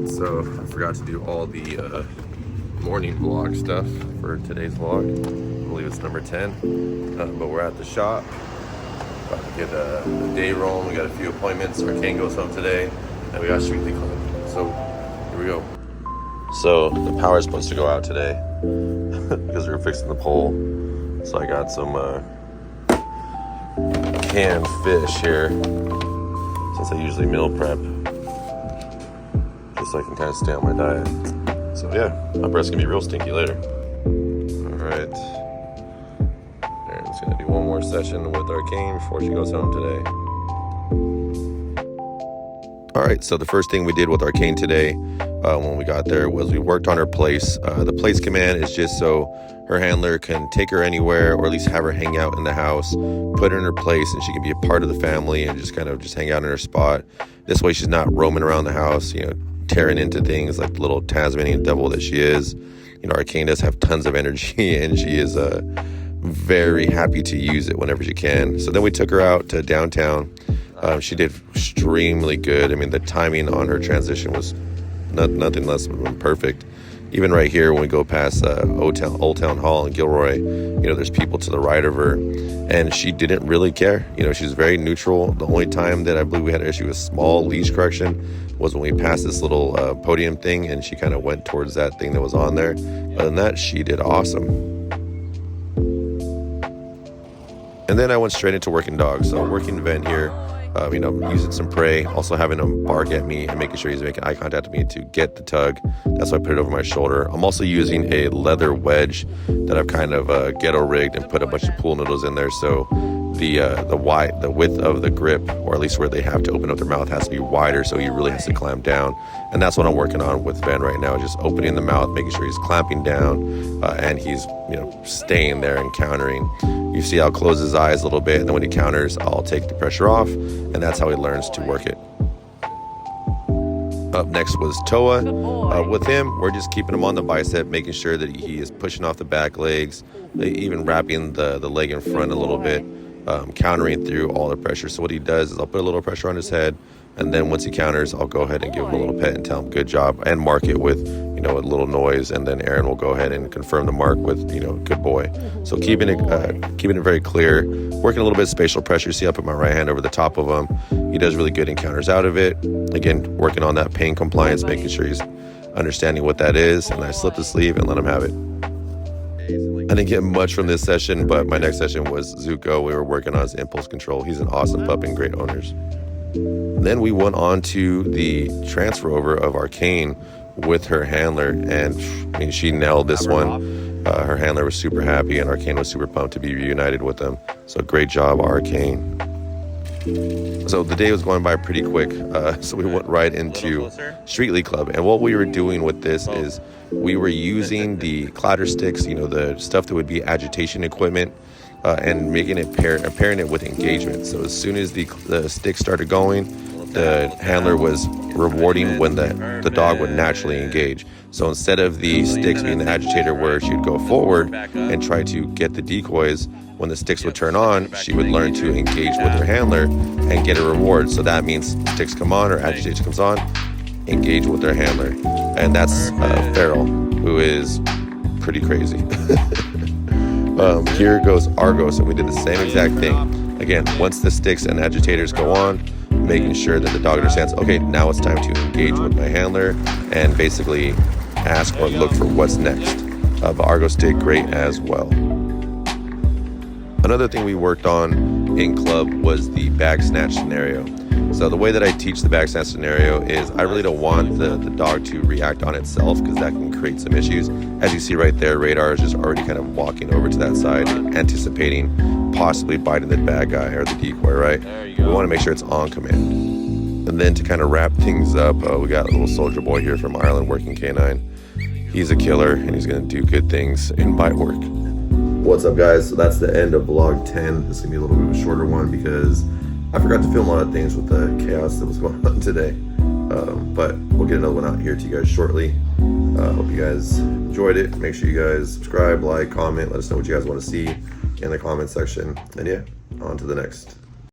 So I forgot to do all the morning vlog stuff for today's vlog. I believe it's number 10. But we're at the shop. About to get the day rolling. We got a few appointments. Arcane goes home today. And we got Streetly Club. So here we go. So the power is supposed to go out today because we were fixing the pole. So I got some canned fish here since I usually meal prep. Just so I can kind of stay on my diet. So yeah, my breast's gonna be real stinky later. Alright. Erin's gonna do one more session with Arcane before she goes home today. Alright, so the first thing we did with Arcane today when we got there was we worked on her place. The place command is just so her handler can take her anywhere or at least have her hang out in the house, put her in her place, and she can be a part of the family and just kind of just hang out in her spot. This way she's not roaming around the house, tearing into things like the little Tasmanian devil that she is. Arcane does have tons of energy and she is very happy to use it whenever she can. So then we took her out to downtown. She did extremely good. I mean, the timing on her transition was nothing less than perfect. Even right here, when we go past Old Town Hall in Gilroy, there's people to the right of her, and she didn't really care. She's very neutral. The only time that I believe we had an issue with small leash correction was when we passed this little podium thing, and she kind of went towards that thing that was on there. Other than that, she did awesome. And then I went straight into working dogs. So working Ven here, using some prey, also having him bark at me and making sure he's making eye contact with me to get the tug. That's why I put it over my shoulder. I'm also using a leather wedge that I've kind of ghetto rigged and put a bunch of pool noodles in there. So the width of the grip, or at least where they have to open up their mouth, has to be wider, so he really has to clamp down. And that's what I'm working on with Ven right now, just opening the mouth, making sure he's clamping down, and he's staying there and countering. You see I'll close his eyes a little bit, and then when he counters, I'll take the pressure off, and that's how he learns to work it. Up next was Toa. With him, we're just keeping him on the bicep, making sure that he is pushing off the back legs, even wrapping the leg in front a little bit, countering through all the pressure. So what he does is I'll put a little pressure on his head, and then once he counters, I'll go ahead and give him a little pet and tell him good job, and mark it with a little noise, and then Erin will go ahead and confirm the mark with good boy. So keeping it very clear, working a little bit of spatial pressure. See, I put my right hand over the top of him. He does really good and counters out of it. Again, working on that pain compliance, making sure he's understanding what that is, and I slip the sleeve and let him have it. I didn't get much from this session, but my next session was Zuko. We were working on his impulse control. He's an awesome pup and great owners. Then we went on to the transfer over of Arcane with her handler, and she nailed this one. Her handler was super happy, and Arcane was super pumped to be reunited with them. So great job, Arcane. So the day was going by pretty quick, so we went right into Streetly Club. And what we were doing with this is we were using the clatter sticks, the stuff that would be agitation equipment, and making it pairing it with engagement. So as soon as the stick started going, the handler was rewarding when the dog would naturally engage. So instead of the sticks being the agitator where she'd go forward and try to get the decoys, when the sticks would turn on, she would learn to engage with her handler and get a reward. So that means sticks come on or agitation comes on, engage with their handler. And that's Feral, who is pretty crazy. Here goes Argos, and we did the same exact thing. Again, once the sticks and agitators go on, making sure that the dog understands, okay, now it's time to engage with my handler and basically ask or look for what's next. But Argos did great as well. Another thing we worked on in club was the bag snatch scenario. So the way that I teach the bag snatch scenario is I really don't want the dog to react on itself, because that can create some issues. As you see right there, Radar is just already kind of walking over to that side, anticipating possibly biting the bad guy or the decoy, right? We want to make sure it's on command. And then to kind of wrap things up, we got a little soldier boy here from Ireland working canine. He's a killer, and he's going to do good things in bite work. What's up, guys? So that's the end of vlog 10. This is going to be a little bit of a shorter one because I forgot to film a lot of things with the chaos that was going on today. But we'll get another one out here to you guys shortly. Hope you guys enjoyed it. Make sure you guys subscribe, like, comment. Let us know what you guys want to see in the comment section. And yeah, on to the next.